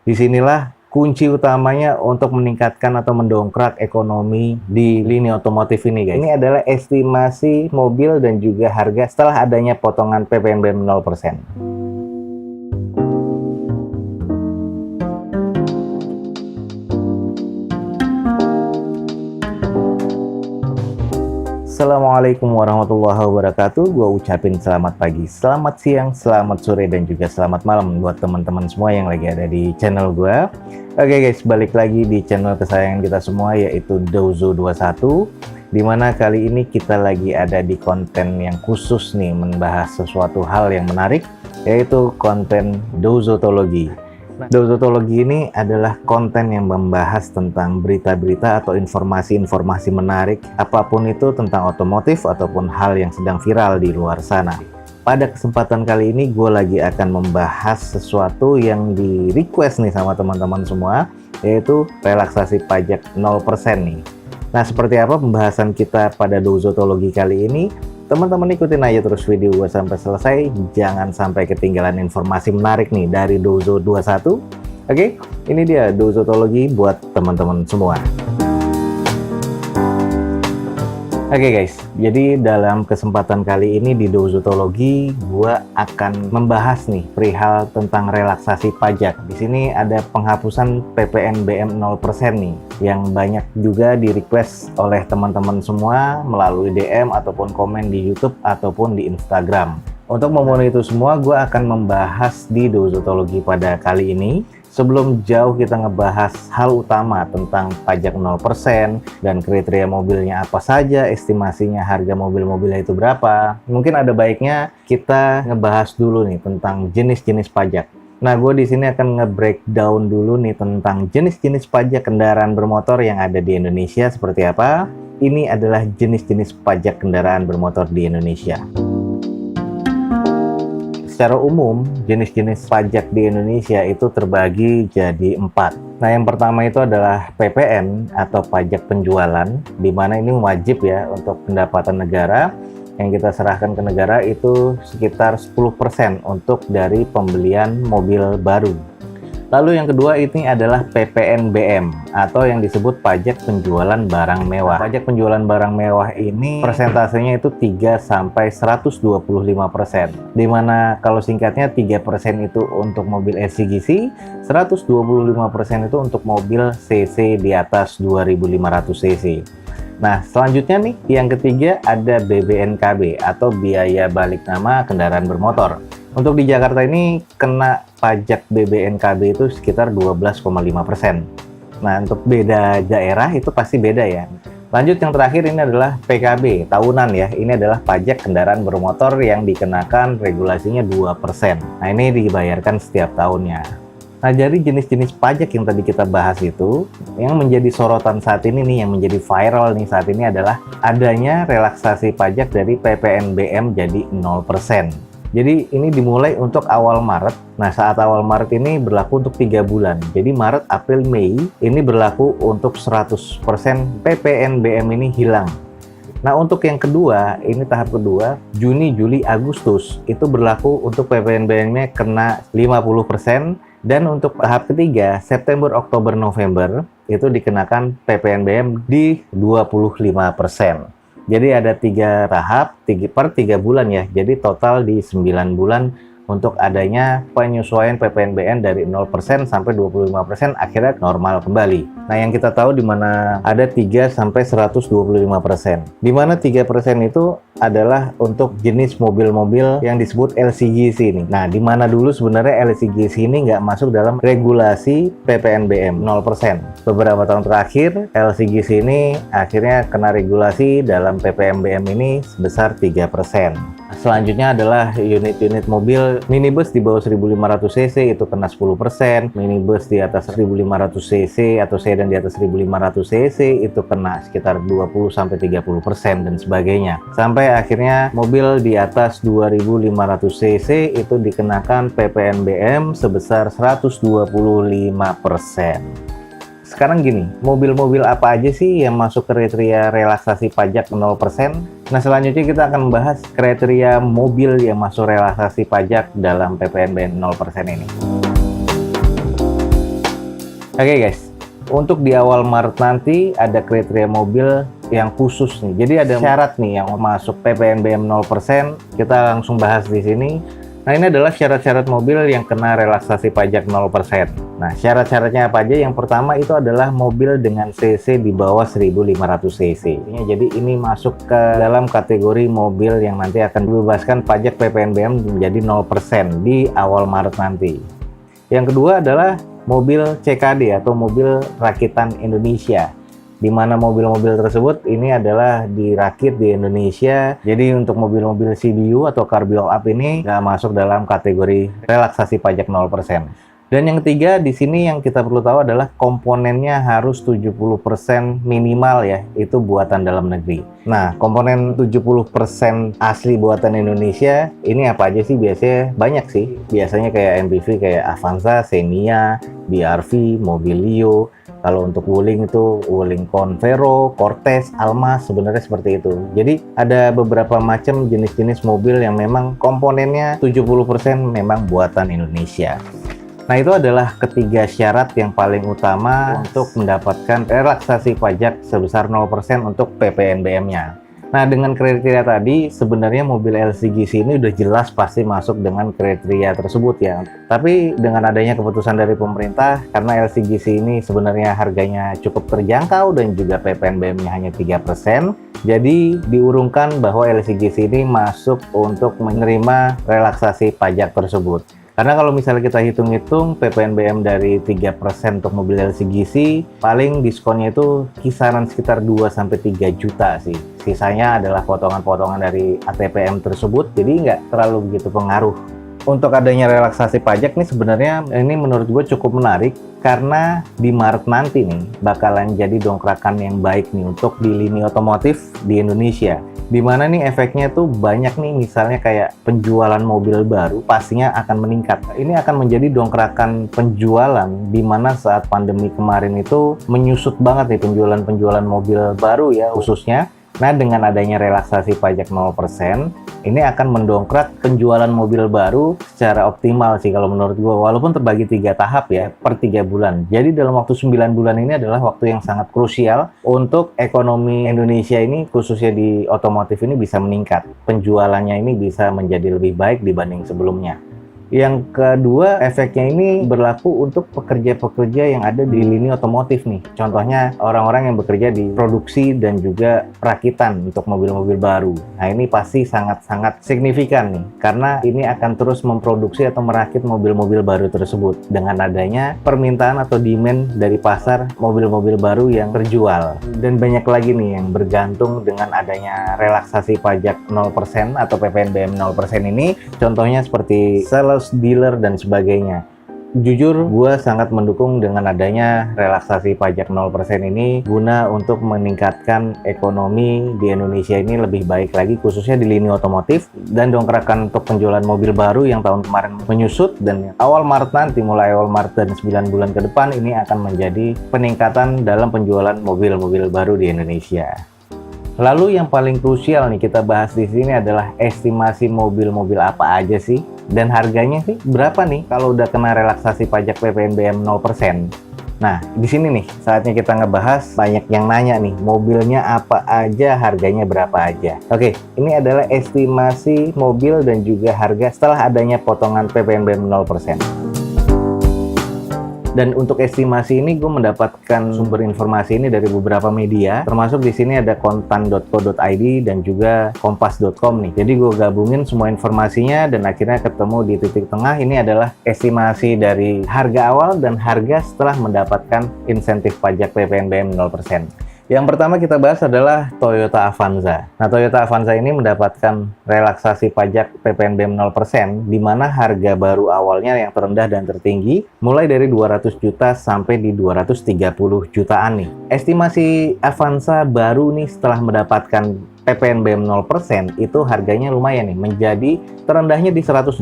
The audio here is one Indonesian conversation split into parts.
Disinilah kunci utamanya untuk meningkatkan atau mendongkrak ekonomi di lini otomotif ini, guys. Ini adalah estimasi mobil dan juga harga setelah adanya potongan PPNBM 0%. Assalamualaikum warahmatullahi wabarakatuh. Gue ucapin selamat pagi, selamat siang, selamat sore, dan juga selamat malam buat teman-teman semua yang lagi ada di channel gue. Oke guys, balik lagi di channel kesayangan kita semua, yaitu Dozo21. Dimana kali ini kita lagi ada di konten yang khusus nih, membahas sesuatu hal yang menarik, yaitu konten Dozotologi. Dozotologi ini adalah konten yang membahas tentang berita-berita atau informasi-informasi menarik, apapun itu tentang otomotif ataupun hal yang sedang viral di luar sana. Pada kesempatan kali ini gue lagi akan membahas sesuatu yang di request nih sama teman-teman semua, yaitu relaksasi pajak 0% nih. Nah, seperti apa pembahasan kita pada Dozotologi kali ini? Teman-teman ikutin aja terus video gue sampai selesai, jangan sampai ketinggalan informasi menarik nih dari Dozo21. Oke, ini dia Dozotologi buat teman-teman semua. Oke guys, jadi dalam kesempatan kali ini di Dozotologi gue akan membahas nih perihal tentang relaksasi pajak. Di sini ada penghapusan PPNBM 0% nih, yang banyak juga di request oleh teman-teman semua melalui DM ataupun komen di YouTube ataupun di Instagram. Untuk memenuhi itu semua, gue akan membahas di Dozotologi pada kali ini. Sebelum jauh kita ngebahas hal utama tentang pajak 0% dan kriteria mobilnya apa saja, estimasinya harga mobil-mobilnya itu berapa, mungkin ada baiknya kita ngebahas dulu nih tentang jenis-jenis pajak. Nah, gue di sini akan nge-breakdown dulu nih tentang jenis-jenis pajak kendaraan bermotor yang ada di Indonesia seperti apa. Ini adalah jenis-jenis pajak kendaraan bermotor di Indonesia. Secara umum, jenis-jenis pajak di Indonesia itu terbagi jadi 4. Nah, yang pertama itu adalah PPN atau pajak penjualan, di mana ini wajib ya untuk pendapatan negara. Yang kita serahkan ke negara itu sekitar 10% untuk dari pembelian mobil baru. Lalu yang kedua ini adalah PPNBM atau yang disebut pajak penjualan barang mewah. Pajak penjualan barang mewah ini persentasenya itu 3-125%. Dimana kalau singkatnya 3% itu untuk mobil LCGC, 125% itu untuk mobil CC di atas 2500 cc. Nah, selanjutnya nih, yang ketiga ada BBNKB atau biaya balik nama kendaraan bermotor. Untuk di Jakarta ini kena pajak BBNKB itu sekitar 12,5%. Nah, untuk beda daerah itu pasti beda ya. Lanjut yang terakhir ini adalah PKB tahunan ya. Ini adalah pajak kendaraan bermotor yang dikenakan regulasinya 2%. Nah, ini dibayarkan setiap tahunnya. Nah, dari jenis-jenis pajak yang tadi kita bahas itu, yang menjadi sorotan saat ini nih, yang menjadi viral nih saat ini adalah adanya relaksasi pajak dari PPNBM jadi 0%. Jadi ini dimulai untuk awal Maret. Nah, saat awal Maret ini berlaku untuk 3 bulan. Jadi Maret, April, Mei ini berlaku untuk 100% PPNBM ini hilang. Nah, untuk yang kedua, ini tahap kedua, Juni, Juli, Agustus itu berlaku untuk PPNBM-nya kena 50%. Dan untuk tahap ketiga, September, Oktober, November itu dikenakan PPNBM di 25%. Jadi ada 3 tahap, per 3 bulan ya. Jadi total di 9 bulan untuk adanya penyesuaian PPNBM dari 0% sampai 25% akhirnya normal kembali. Nah, yang kita tahu di mana ada 3-125%. Di mana 3% itu adalah untuk jenis mobil-mobil yang disebut LCGC ini. Nah, di mana dulu sebenarnya LCGC ini nggak masuk dalam regulasi PPNBM 0%. Beberapa tahun terakhir, LCGC ini akhirnya kena regulasi dalam PPNBM ini sebesar 3%. Selanjutnya adalah unit-unit mobil minibus di bawah 1500 cc itu kena 10%, minibus di atas 1500 cc atau sedan di atas 1500 cc itu kena sekitar 20-30% dan sebagainya. Sampai akhirnya mobil di atas 2500 cc itu dikenakan PPNBM sebesar 125%. Sekarang gini, mobil-mobil apa aja sih yang masuk kriteria relaksasi pajak 0%? Nah, selanjutnya kita akan membahas kriteria mobil yang masuk relaksasi pajak dalam PPNBM 0% ini. Oke guys, untuk di awal Maret nanti ada kriteria mobil yang khusus nih. Jadi ada syarat nih yang masuk PPNBM 0%, kita langsung bahas di sini. Nah, ini adalah syarat-syarat mobil yang kena relaksasi pajak 0%. Nah, syarat-syaratnya apa aja? Yang pertama itu adalah mobil dengan CC di bawah 1500 cc. Jadi ini masuk ke dalam kategori mobil yang nanti akan dibebaskan pajak PPNBM menjadi 0% di awal Maret nanti. Yang kedua adalah mobil CKD atau mobil rakitan Indonesia, di mana mobil-mobil tersebut ini adalah dirakit di Indonesia. Jadi untuk mobil-mobil CBU atau car build up ini nggak masuk dalam kategori relaksasi pajak 0%. Dan yang ketiga di sini yang kita perlu tahu adalah komponennya harus 70% minimal ya, itu buatan dalam negeri. Nah, komponen 70% asli buatan Indonesia ini apa aja sih? Biasanya banyak sih. Biasanya kayak MPV kayak Avanza, Xenia, BRV, Mobilio. Kalau untuk Wuling itu Wuling Convero, Cortez, Almas, sebenarnya seperti itu. Jadi ada beberapa macam jenis-jenis mobil yang memang komponennya 70% memang buatan Indonesia. Nah, itu adalah ketiga syarat yang paling utama untuk mendapatkan relaksasi pajak sebesar 0% untuk PPNBM-nya. Nah, dengan kriteria tadi, sebenarnya mobil LCGC ini udah jelas pasti masuk dengan kriteria tersebut ya. Tapi dengan adanya keputusan dari pemerintah, karena LCGC ini sebenarnya harganya cukup terjangkau dan juga PPNBM-nya hanya 3%, jadi diurungkan bahwa LCGC ini masuk untuk menerima relaksasi pajak tersebut. Karena kalau misalnya kita hitung-hitung PPNBM dari 3% untuk mobil LCGC, paling diskonnya itu kisaran sekitar 2-3 juta sih. Sisanya adalah potongan-potongan dari ATPM tersebut, jadi nggak terlalu begitu pengaruh. Untuk adanya relaksasi pajak nih sebenarnya ini menurut gue cukup menarik, karena di Maret nanti nih bakalan jadi dongkrakan yang baik nih untuk di lini otomotif di Indonesia. Dimana nih efeknya tuh banyak nih, misalnya kayak penjualan mobil baru pastinya akan meningkat. Ini akan menjadi dongkrakan penjualan, dimana saat pandemi kemarin itu menyusut banget nih penjualan mobil baru ya khususnya. Nah, dengan adanya relaksasi pajak 0%, ini akan mendongkrak penjualan mobil baru secara optimal sih kalau menurut gue. Walaupun terbagi 3 tahap ya, per 3 bulan. Jadi dalam waktu 9 bulan ini adalah waktu yang sangat krusial untuk ekonomi Indonesia ini, khususnya di otomotif ini bisa meningkat. Penjualannya ini bisa menjadi lebih baik dibanding sebelumnya. Yang kedua, efeknya ini berlaku untuk pekerja-pekerja yang ada di lini otomotif nih. Contohnya orang-orang yang bekerja di produksi dan juga perakitan untuk mobil-mobil baru. Nah, ini pasti sangat-sangat signifikan nih, karena ini akan terus memproduksi atau merakit mobil-mobil baru tersebut dengan adanya permintaan atau demand dari pasar mobil-mobil baru yang terjual. Dan banyak lagi nih yang bergantung dengan adanya relaksasi pajak 0% atau PPNBM 0% ini. Contohnya seperti sales, dealer, dan sebagainya. Jujur, gue sangat mendukung dengan adanya relaksasi pajak 0% ini guna untuk meningkatkan ekonomi di Indonesia ini lebih baik lagi, khususnya di lini otomotif, dan dongkrakan untuk penjualan mobil baru yang tahun kemarin menyusut, dan awal Maret nanti, mulai awal Maret dan 9 bulan ke depan ini akan menjadi peningkatan dalam penjualan mobil-mobil baru di Indonesia. Lalu yang paling krusial nih kita bahas di sini adalah estimasi mobil-mobil apa aja sih, dan harganya sih berapa nih kalau udah kena relaksasi pajak PPNBM 0%. Nah, di sini nih saatnya kita ngebahas. Banyak yang nanya nih, mobilnya apa aja, harganya berapa aja. Oke, ini adalah estimasi mobil dan juga harga setelah adanya potongan PPNBM 0%. Dan untuk estimasi ini gue mendapatkan sumber informasi ini dari beberapa media, termasuk di sini ada kontan.co.id dan juga kompas.com nih. Jadi gue gabungin semua informasinya dan akhirnya ketemu di titik tengah. Ini adalah estimasi dari harga awal dan harga setelah mendapatkan insentif pajak PPNBM 0%. Yang pertama kita bahas adalah Toyota Avanza. Nah, Toyota Avanza ini mendapatkan relaksasi pajak PPNBM 0%, di mana harga baru awalnya yang terendah dan tertinggi mulai dari 200 juta sampai di 230 jutaan nih. Estimasi Avanza baru nih setelah mendapatkan PPNBM 0% itu harganya lumayan nih, menjadi terendahnya di 180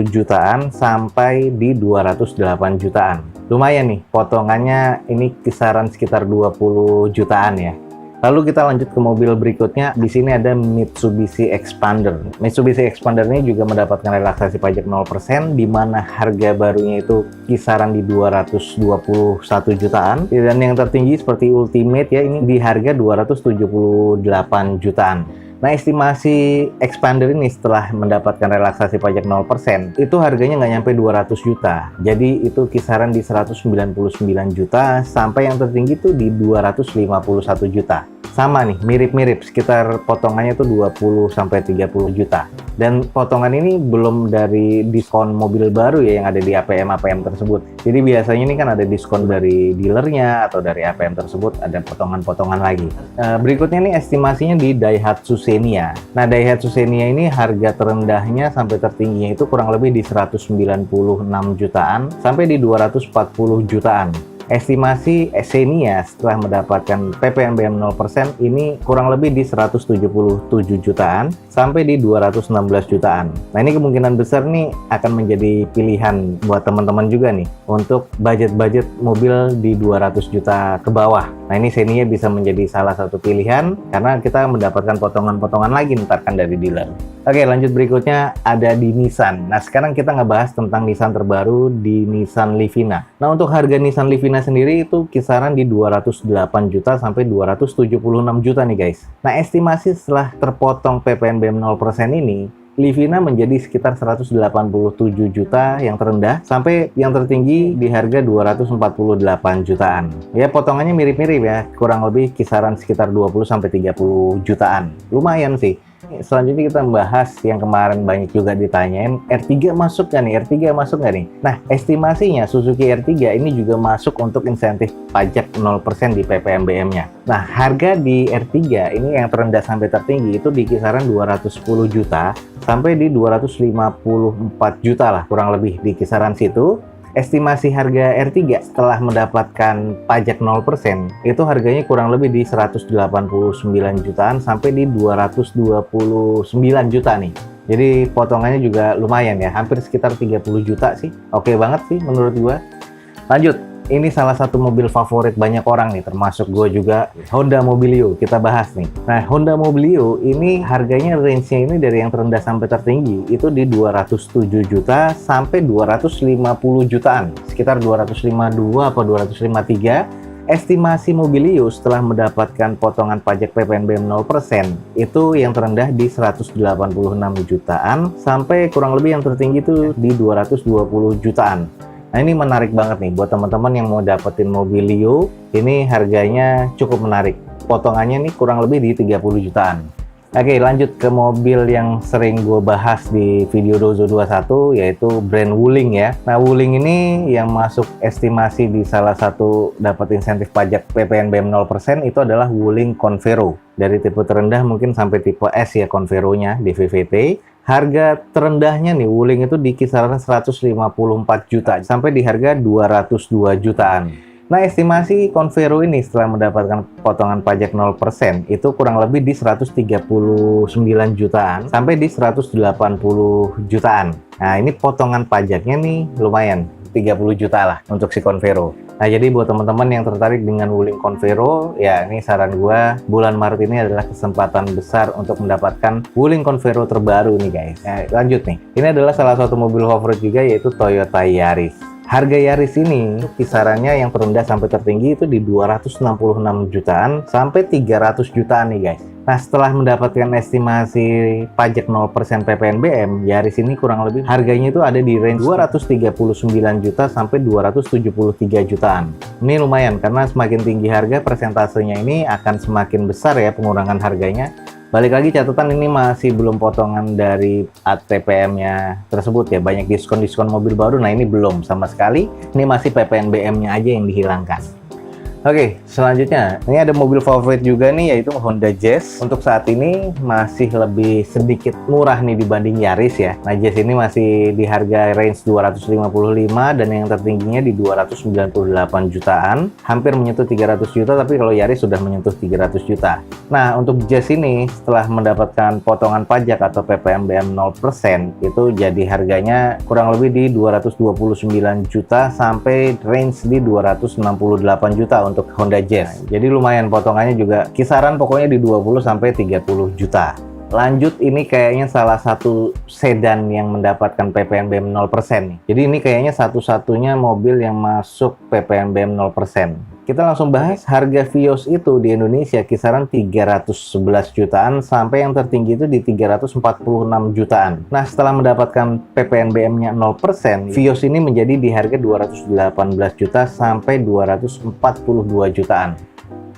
jutaan sampai di 208 jutaan. Lumayan nih, potongannya ini kisaran sekitar 20 jutaan ya. Lalu kita lanjut ke mobil berikutnya. Di sini ada Mitsubishi Expander. Mitsubishi Expander ini juga mendapatkan relaksasi pajak 0%, di mana harga barunya itu kisaran di 221 jutaan. Dan yang tertinggi seperti Ultimate ya, ini di harga 278 jutaan. Nah, estimasi Expander ini setelah mendapatkan relaksasi pajak 0%, itu harganya nggak nyampe 200 juta. Jadi itu kisaran di 199 juta, sampai yang tertinggi itu di 251 juta. Sama nih, mirip-mirip, sekitar potongannya itu 20-30 juta. Dan potongan ini belum dari diskon mobil baru ya yang ada di APM-APM tersebut. Jadi biasanya ini kan ada diskon dari dealernya atau dari APM tersebut, ada potongan-potongan lagi. Berikutnya nih estimasinya di Daihatsu Xenia. Nah, Daihatsu Xenia ini harga terendahnya sampai tertingginya itu kurang lebih di 196 jutaan sampai di 240 jutaan. Estimasi Xenia setelah mendapatkan PPNBM 0% ini kurang lebih di 177 jutaan sampai di 216 jutaan. Nah, ini kemungkinan besar nih akan menjadi pilihan buat teman-teman juga nih untuk budget-budget mobil di 200 juta ke bawah. Nah, ini Xenia bisa menjadi salah satu pilihan karena kita mendapatkan potongan-potongan lagi ntar kan dari dealer. Oke, lanjut berikutnya ada di Nissan. Nah, sekarang kita ngebahas tentang Nissan terbaru di Nissan Livina. Nah, untuk harga Nissan Livina sendiri itu kisaran di 208 juta sampai 276 juta nih guys. Nah, estimasi setelah terpotong PPNBM 0% ini, Livina menjadi sekitar 187 juta yang terendah sampai yang tertinggi di harga 248 jutaan. Ya, potongannya mirip-mirip ya, kurang lebih kisaran sekitar 20-30 jutaan. Lumayan sih. Selanjutnya kita membahas yang kemarin banyak juga ditanyain, R3 masuk nggak nih? R3 masuk nggak nih? Nah, estimasinya Suzuki R3 ini juga masuk untuk insentif pajak 0% di PPNBM-nya. Nah, harga di R3 ini yang terendah sampai tertinggi itu di kisaran 210 juta sampai di 254 juta lah, kurang lebih di kisaran situ. Estimasi harga R3 setelah mendapatkan pajak 0% itu harganya kurang lebih di 189 jutaan sampai di 229 juta nih. Jadi potongannya juga lumayan ya, hampir sekitar 30 juta sih. Oke banget sih menurut gua. Lanjut. Ini salah satu mobil favorit banyak orang nih, termasuk gue juga, Honda Mobilio. Kita bahas nih. Nah, Honda Mobilio ini harganya range-nya ini dari yang terendah sampai tertinggi itu di 207 juta sampai 250 jutaan. Sekitar 252 atau 253. Estimasi Mobilio setelah mendapatkan potongan pajak PPNBM 0% itu yang terendah di 186 jutaan sampai kurang lebih yang tertinggi itu di 220 jutaan. Nah, ini menarik banget nih buat teman-teman yang mau dapetin Mobilio. Ini harganya cukup menarik. Potongannya nih kurang lebih di 30 jutaan. Oke, lanjut ke mobil yang sering gue bahas di video Dozo 21, yaitu brand Wuling ya. Nah, Wuling ini yang masuk estimasi di salah satu dapat insentif pajak PPNBM 0% itu adalah Wuling Convero. Dari tipe terendah mungkin sampai tipe S ya Convero-nya di VVT. Harga terendahnya nih Wuling itu di kisaran 154 juta sampai di harga 202 jutaan. Nah, estimasi Convero ini setelah mendapatkan potongan pajak 0% itu kurang lebih di 139 jutaan sampai di 180 jutaan. Nah, ini potongan pajaknya nih lumayan, 30 juta lah untuk si Convero. Nah, jadi buat teman-teman yang tertarik dengan Wuling Convero, ya ini saran gua, bulan Maret ini adalah kesempatan besar untuk mendapatkan Wuling Convero terbaru nih guys. Nah, lanjut nih. Ini adalah salah satu mobil favorit juga, yaitu Toyota Yaris. Harga Yaris ini kisarannya yang terendah sampai tertinggi itu di 266 jutaan sampai 300 jutaan nih guys. Nah, setelah mendapatkan estimasi pajak 0% PPNBM, Yaris ini kurang lebih harganya itu ada di range 239 juta sampai 273 jutaan. Ini lumayan karena semakin tinggi harga, persentasenya ini akan semakin besar ya pengurangan harganya. Balik lagi catatan, ini masih belum potongan dari ATPM-nya tersebut ya, banyak diskon-diskon mobil baru. Nah, ini belum sama sekali, ini masih PPNBM-nya aja yang dihilangkan. Oke, selanjutnya ini ada mobil favorit juga nih, yaitu Honda Jazz. Untuk saat ini masih lebih sedikit murah nih dibanding Yaris ya. Nah, Jazz ini masih di harga range 255 dan yang tertingginya di 298 jutaan, hampir menyentuh 300 juta, tapi kalau Yaris sudah menyentuh 300 juta. Nah, untuk Jazz ini setelah mendapatkan potongan pajak atau PPNBM 0% itu jadi harganya kurang lebih di 229 juta sampai range di 268 juta untuk Honda Jazz. Jadi lumayan potongannya juga kisaran pokoknya di 20 sampai 30 juta. Lanjut, ini kayaknya salah satu sedan yang mendapatkan PPNBM 0% nih. Jadi ini kayaknya satu-satunya mobil yang masuk PPNBM 0%. Kita langsung bahas harga Vios itu di Indonesia kisaran 311 jutaan sampai yang tertinggi itu di 346 jutaan. Nah, setelah mendapatkan PPNBM-nya 0%, Vios ini menjadi di harga 218 juta sampai 242 jutaan.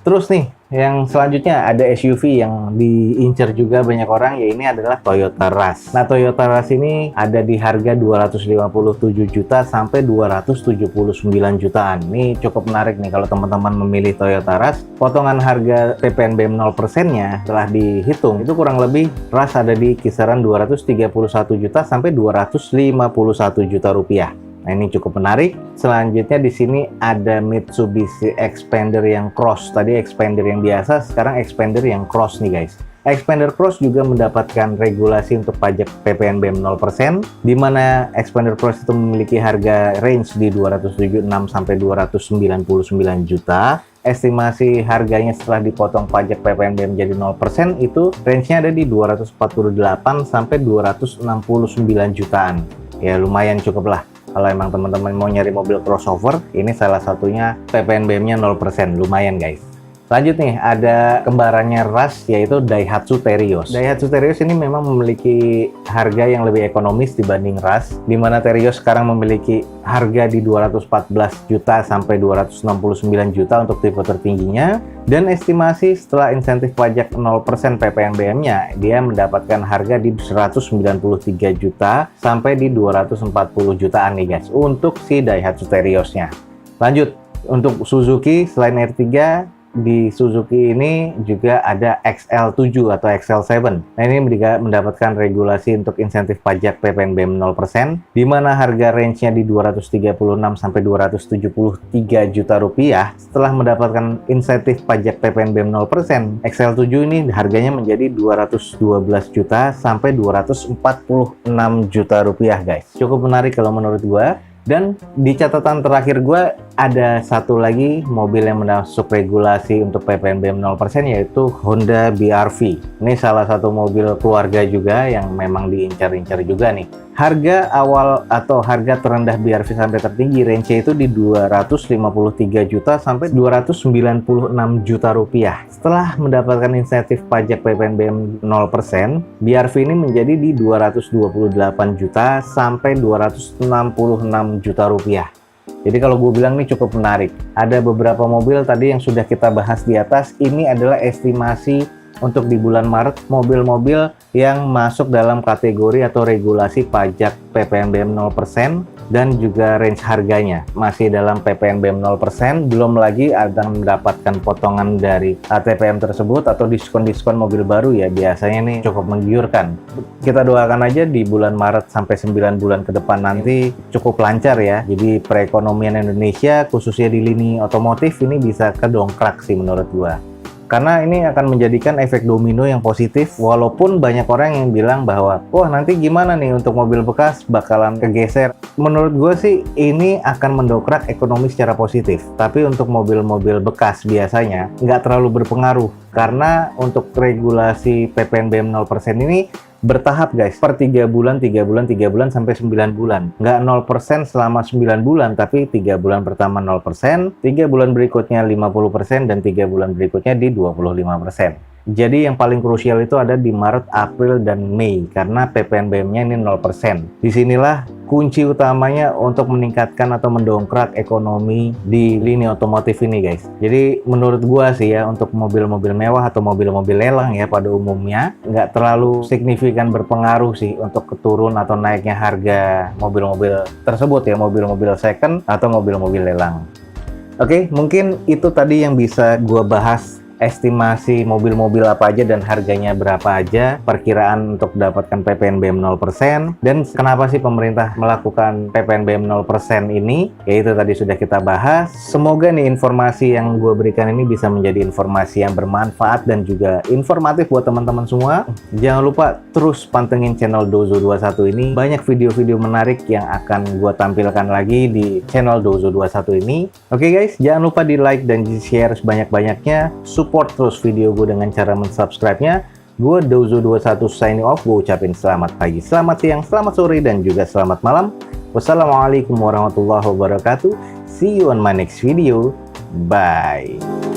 Terus nih, yang selanjutnya ada SUV yang diincar juga banyak orang, ya ini adalah Toyota Rush. Nah, Toyota Rush ini ada di harga 257 juta sampai 279 jutaan. Ini cukup menarik nih kalau teman-teman memilih Toyota Rush. Potongan harga PPNBM 0%-nya setelah dihitung, itu kurang lebih Rush ada di kisaran 231 juta sampai 251 juta rupiah. Nah, ini cukup menarik. Selanjutnya di sini ada Mitsubishi Xpander yang Cross. Tadi Xpander yang biasa, sekarang Xpander yang Cross nih guys. Xpander Cross juga mendapatkan regulasi untuk pajak PPNBM 0%, di mana Xpander Cross itu memiliki harga range di 276 sampai 299 juta. Estimasi harganya setelah dipotong pajak PPNBM jadi 0% itu range-nya ada di 248 sampai 269 jutaan. Ya lumayan cukup lah. Kalau emang teman-teman mau nyari mobil crossover, ini salah satunya PPNBM-nya 0%, lumayan guys. Lanjut nih, ada kembarannya Rush, yaitu Daihatsu Terios. Daihatsu Terios ini memang memiliki harga yang lebih ekonomis dibanding Rush, di mana Terios sekarang memiliki harga di 214 juta sampai 269 juta untuk tipe tertingginya, dan estimasi setelah insentif pajak 0% PPNBM-nya, dia mendapatkan harga di 193 juta sampai di 240 jutaan nih guys, untuk si Daihatsu Terios-nya. Lanjut, untuk Suzuki selain R3, di Suzuki ini juga ada XL7 atau XL7. Nah, ini juga mendapatkan regulasi untuk insentif pajak PPNBM 0%, di mana harga range-nya di 236 sampai 273 juta rupiah. Setelah mendapatkan insentif pajak PPNBM 0%, XL7 ini harganya menjadi 212 juta sampai 246 juta rupiah guys. Cukup menarik kalau menurut gua. Dan di catatan terakhir gue ada satu lagi mobil yang masuk regulasi untuk PPNBM 0% yaitu Honda BR-V. Ini salah satu mobil keluarga juga yang memang diincar-incar juga nih. Harga awal atau harga terendah BR-V sampai tertinggi range itu di 253 juta sampai 296 juta rupiah. Setelah mendapatkan insentif pajak PPNBM 0%, BR-V ini menjadi di 228 juta sampai 266 juta rupiah. Jadi kalau gue bilang ini cukup menarik. Ada beberapa mobil tadi yang sudah kita bahas di atas, ini adalah estimasi untuk di bulan Maret mobil-mobil yang masuk dalam kategori atau regulasi pajak PPNBM 0% dan juga range harganya masih dalam PPNBM 0%, belum lagi ada mendapatkan potongan dari ATPM tersebut atau diskon-diskon mobil baru ya, biasanya ini cukup menggiurkan. Kita doakan aja di bulan Maret sampai 9 bulan ke depan nanti cukup lancar ya, jadi perekonomian Indonesia khususnya di lini otomotif ini bisa kedongkrak sih menurut gua. Karena ini akan menjadikan efek domino yang positif, walaupun banyak orang yang bilang bahwa wah nanti gimana nih untuk mobil bekas bakalan kegeser. Menurut gue sih ini akan mendongkrak ekonomi secara positif, tapi untuk mobil-mobil bekas biasanya nggak terlalu berpengaruh, karena untuk regulasi PPNBM 0% ini bertahap guys, per 3 bulan sampai 9 bulan. Nggak 0% selama 9 bulan, tapi 3 bulan pertama 0%, 3 bulan berikutnya 50%, dan 3 bulan berikutnya di 25%. Jadi yang paling krusial itu ada di Maret, April, dan Mei, karena PPNBM-nya ini 0%. Disinilah kunci utamanya untuk meningkatkan atau mendongkrak ekonomi di lini otomotif ini guys. Jadi menurut gua sih ya, untuk mobil-mobil mewah atau mobil-mobil lelang ya pada umumnya nggak terlalu signifikan berpengaruh sih untuk keturun atau naiknya harga mobil-mobil tersebut ya, mobil-mobil second atau mobil-mobil lelang. Oke, mungkin itu tadi yang bisa gua bahas estimasi mobil-mobil apa aja dan harganya berapa aja, perkiraan untuk dapatkan PPNBM 0%, dan kenapa sih pemerintah melakukan PPNBM 0% ini, yaitu tadi sudah kita bahas. Semoga nih informasi yang gue berikan ini bisa menjadi informasi yang bermanfaat dan juga informatif buat teman-teman semua. Jangan lupa terus pantengin channel Dozo21 ini, banyak video-video menarik yang akan gue tampilkan lagi di channel Dozo21 ini. Oke guys, jangan lupa di like dan di share sebanyak-banyaknya. Support terus video gue dengan cara mensubscribe-nya. Gue Dozo21 signing off. Gue ucapin selamat pagi, selamat siang, selamat sore, dan juga selamat malam. Wassalamualaikum warahmatullahi wabarakatuh. See you on my next video. Bye.